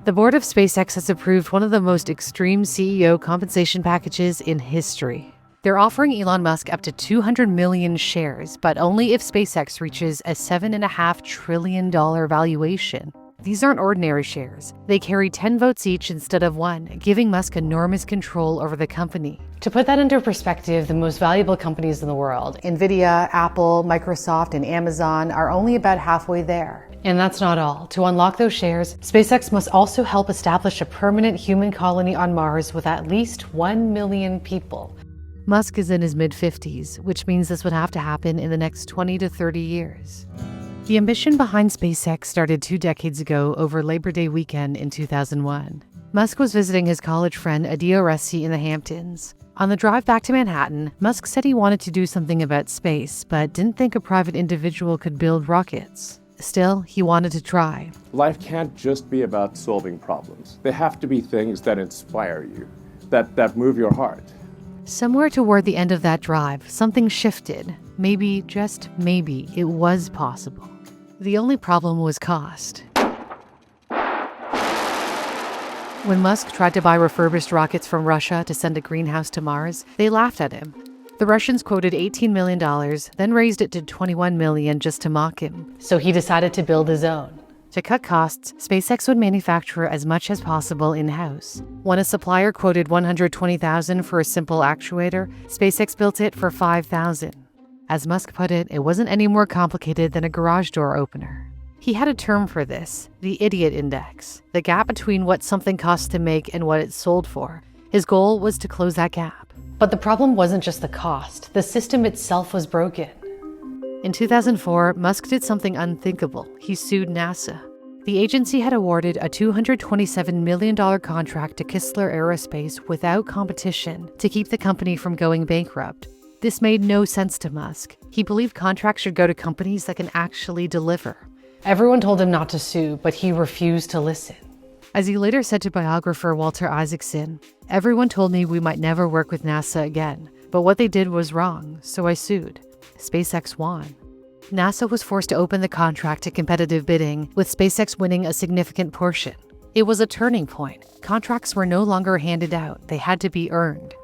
The board of SpaceX has approved one of the most extreme CEO compensation packages in history. They're offering Elon Musk up to 200 million shares, but only if SpaceX reaches a $7.5 trillion valuation. These aren't ordinary shares. They carry 10 votes each instead of one, giving Musk enormous control over the company. To put that into perspective, the most valuable companies in the world, Nvidia, Apple, Microsoft, and Amazon, are only about halfway there. And that's not all. To unlock those shares, SpaceX must also help establish a permanent human colony on Mars with at least 1 million people. Musk is in his mid-50s, which means this would have to happen in the next 20 to 30 years. The ambition behind SpaceX started 2 decades ago over Labor Day weekend in 2001. Musk was visiting his college friend Adeo Ressi in the Hamptons. On the drive back to Manhattan, Musk said he wanted to do something about space, but didn't think a private individual could build rockets. Still, he wanted to try. Life can't just be about solving problems. They have to be things that inspire you, that move your heart. Somewhere toward the end of that drive, something shifted. Maybe, just maybe, it was possible. The only problem was cost. When Musk tried to buy refurbished rockets from Russia to send a greenhouse to Mars, they laughed at him. The Russians quoted $18 million, then raised it to $21 million just to mock him. So he decided to build his own. To cut costs, SpaceX would manufacture as much as possible in-house. When a supplier quoted $120,000 for a simple actuator, SpaceX built it for $5,000. As Musk put it, it wasn't any more complicated than a garage door opener. He had a term for this, the idiot index, the gap between what something costs to make and what it's sold for. His goal was to close that gap. But the problem wasn't just the cost. The system itself was broken. In 2004, Musk did something unthinkable. He sued NASA. The agency had awarded a $227 million contract to Kistler Aerospace without competition to keep the company from going bankrupt. This made no sense to Musk. He believed contracts should go to companies that can actually deliver. Everyone told him not to sue, but he refused to listen. As he later said to biographer Walter Isaacson, "Everyone told me we might never work with NASA again, but what they did was wrong, so I sued." SpaceX won. NASA was forced to open the contract to competitive bidding, with SpaceX winning a significant portion. It was a turning point. Contracts were no longer handed out, they had to be earned.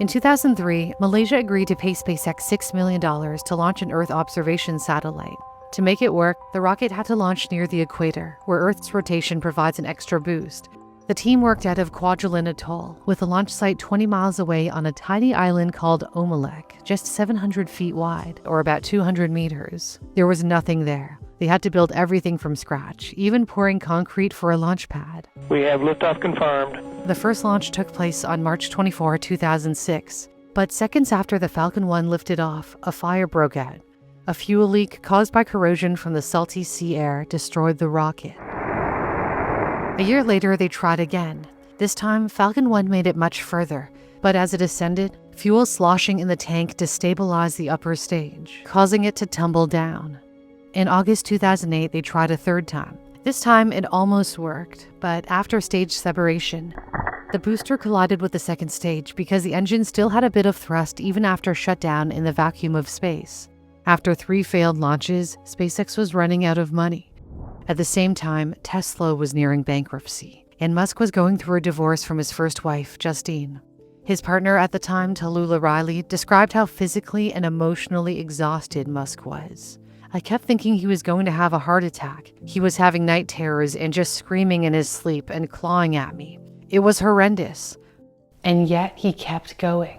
In 2003, Malaysia agreed to pay SpaceX $6 million to launch an Earth observation satellite. To make it work, the rocket had to launch near the equator, where Earth's rotation provides an extra boost. The team worked out of Kwajalein Atoll, with the launch site 20 miles away on a tiny island called Omelek, just 700 feet wide, or about 200 meters. There was nothing there. They had to build everything from scratch, even pouring concrete for a launch pad. We have liftoff confirmed. The first launch took place on March 24, 2006. But seconds after the Falcon 1 lifted off, a fire broke out. A fuel leak caused by corrosion from the salty sea air destroyed the rocket. A year later, they tried again. This time, Falcon 1 made it much further, but as it ascended, fuel sloshing in the tank destabilized the upper stage, causing it to tumble down. In August 2008, they tried a third time. This time, it almost worked, but after stage separation, the booster collided with the second stage because the engine still had a bit of thrust even after shutdown in the vacuum of space. After 3 failed launches, SpaceX was running out of money. At the same time, Tesla was nearing bankruptcy, and Musk was going through a divorce from his first wife, Justine. His partner at the time, Tallulah Riley, described how physically and emotionally exhausted Musk was. "I kept thinking he was going to have a heart attack. He was having night terrors and just screaming in his sleep and clawing at me. It was horrendous." And yet he kept going.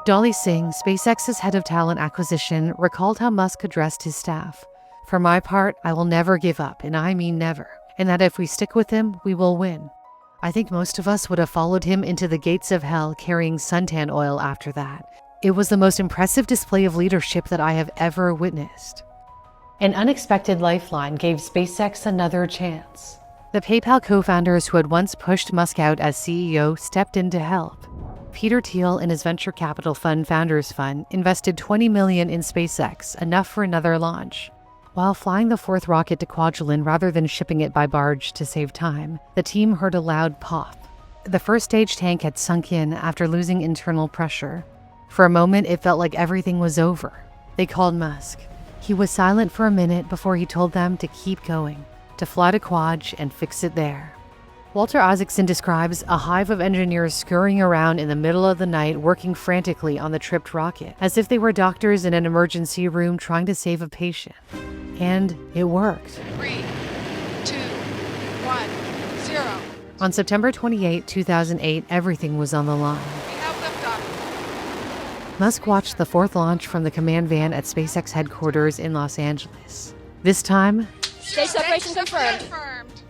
Dolly Singh, SpaceX's head of talent acquisition, recalled how Musk addressed his staff. "For my part, I will never give up, and I mean never, and that if we stick with him, we will win." I think most of us would have followed him into the gates of hell carrying suntan oil after that. It was the most impressive display of leadership that I have ever witnessed. An unexpected lifeline gave SpaceX another chance. The PayPal co-founders who had once pushed Musk out as CEO stepped in to help. Peter Thiel and his venture capital fund Founders Fund invested $20 million in SpaceX, enough for another launch. While flying the 4th rocket to Kwajalein rather than shipping it by barge to save time, the team heard a loud pop. The first stage tank had sunk in after losing internal pressure. For a moment, it felt like everything was over. They called Musk. He was silent for a minute before he told them to keep going, to fly to Kwaj and fix it there. Walter Isaacson describes a hive of engineers scurrying around in the middle of the night working frantically on the tripped rocket, as if they were doctors in an emergency room trying to save a patient. And it worked. 3, 2, 1, 0. On September 28, 2008, everything was on the line. We have liftoff. Musk watched the fourth launch from the command van at SpaceX headquarters in Los Angeles. This time, Stage separation confirmed.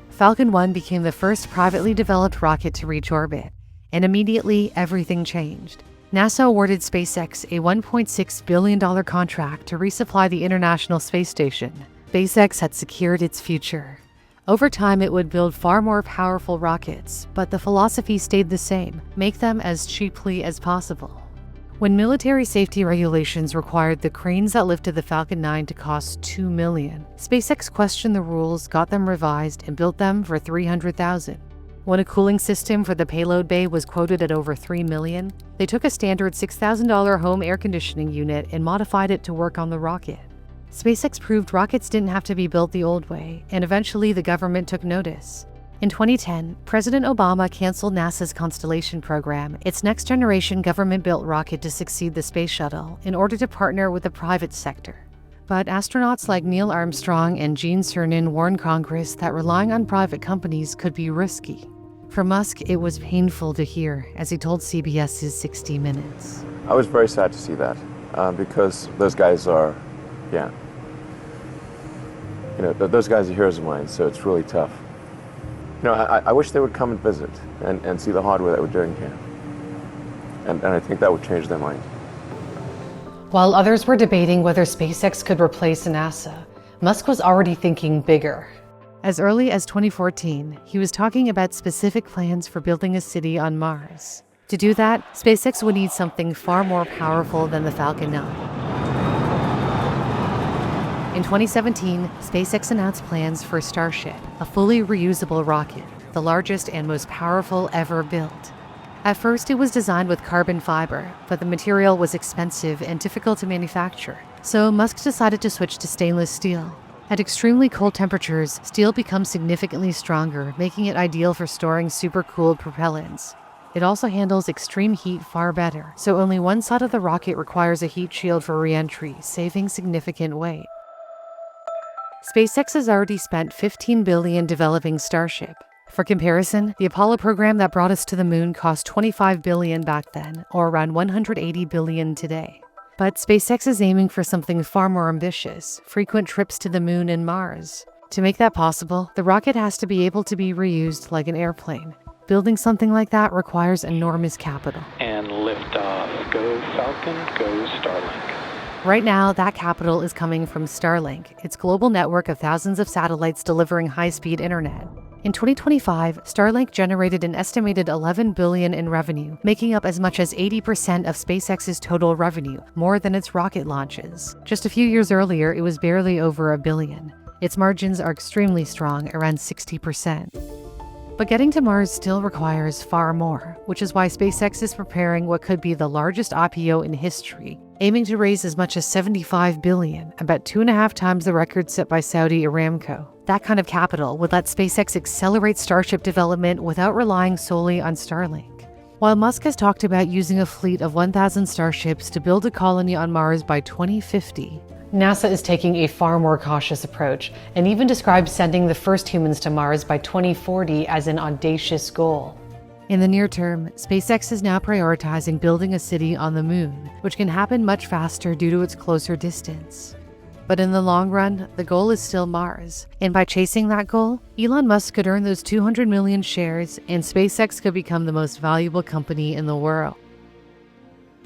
Falcon 1 became the first privately developed rocket to reach orbit, and immediately everything changed. NASA awarded SpaceX a $1.6 billion contract to resupply the International Space Station. SpaceX had secured its future. Over time, it would build far more powerful rockets, but the philosophy stayed the same: make them as cheaply as possible. When military safety regulations required the cranes that lifted the Falcon 9 to cost $2 million, SpaceX questioned the rules, got them revised, and built them for $300,000. When a cooling system for the payload bay was quoted at over $3 million, they took a standard $6,000 home air conditioning unit and modified it to work on the rocket. SpaceX proved rockets didn't have to be built the old way, and eventually the government took notice. In 2010, President Obama canceled NASA's Constellation program, its next-generation government-built rocket to succeed the Space Shuttle, in order to partner with the private sector. But astronauts like Neil Armstrong and Gene Cernan warned Congress that relying on private companies could be risky. For Musk, it was painful to hear, as he told CBS's 60 Minutes. I was very sad to see that, because those guys are, those guys are heroes of mine, so it's really tough. I wish they would come and visit and see the hardware that we're doing here. And I think that would change their mind. While others were debating whether SpaceX could replace NASA, Musk was already thinking bigger. As early as 2014, he was talking about specific plans for building a city on Mars. To do that, SpaceX would need something far more powerful than the Falcon 9. In 2017, SpaceX announced plans for Starship, a fully reusable rocket, the largest and most powerful ever built. At first, it was designed with carbon fiber, but the material was expensive and difficult to manufacture, so Musk decided to switch to stainless steel. At extremely cold temperatures, steel becomes significantly stronger, making it ideal for storing supercooled propellants. It also handles extreme heat far better, so only one side of the rocket requires a heat shield for re-entry, saving significant weight. SpaceX has already spent $15 billion developing Starship. For comparison, the Apollo program that brought us to the moon cost $25 billion back then, or around $180 billion today. But SpaceX is aiming for something far more ambitious: frequent trips to the moon and Mars. To make that possible, the rocket has to be able to be reused like an airplane. Building something like that requires enormous capital. And liftoff. Go Falcon, go Starlink. Right now, that capital is coming from Starlink, its global network of thousands of satellites delivering high-speed internet. In 2025, Starlink generated an estimated $11 billion in revenue, making up as much as 80% of SpaceX's total revenue, more than its rocket launches. Just a few years earlier, it was barely over $1 billion. Its margins are extremely strong, around 60%. But getting to Mars still requires far more, which is why SpaceX is preparing what could be the largest IPO in history, aiming to raise as much as $75 billion, about 2.5 times the record set by Saudi Aramco. That kind of capital would let SpaceX accelerate Starship development without relying solely on Starlink. While Musk has talked about using a fleet of 1,000 Starships to build a colony on Mars by 2050, NASA is taking a far more cautious approach and even describes sending the first humans to Mars by 2040 as an audacious goal. In the near term, SpaceX is now prioritizing building a city on the moon, which can happen much faster due to its closer distance. But in the long run, the goal is still Mars. And by chasing that goal, Elon Musk could earn those 200 million shares, and SpaceX could become the most valuable company in the world.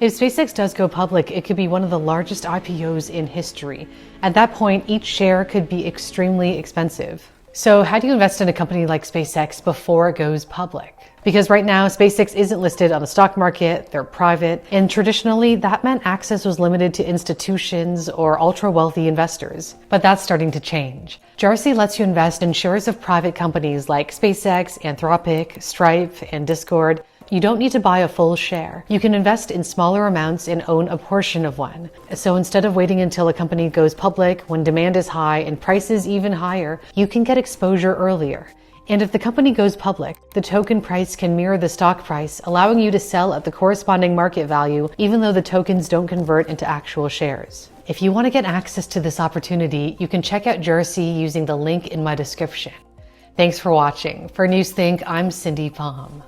If SpaceX does go public, it could be one of the largest IPOs in history. At that point, each share could be extremely expensive. So how do you invest in a company like SpaceX before it goes public? Because right now, SpaceX isn't listed on the stock market, they're private, and traditionally, that meant access was limited to institutions or ultra-wealthy investors. But that's starting to change. Jarsi lets you invest in shares of private companies like SpaceX, Anthropic, Stripe, and Discord. You don't need to buy a full share. You can invest in smaller amounts and own a portion of one. So instead of waiting until a company goes public when demand is high and prices even higher, you can get exposure earlier. And if the company goes public, the token price can mirror the stock price, allowing you to sell at the corresponding market value, even though the tokens don't convert into actual shares. If you want to get access to this opportunity, you can check out Jersey using the link in my description. Thanks for watching. For Newsthink, I'm Cindy Pom.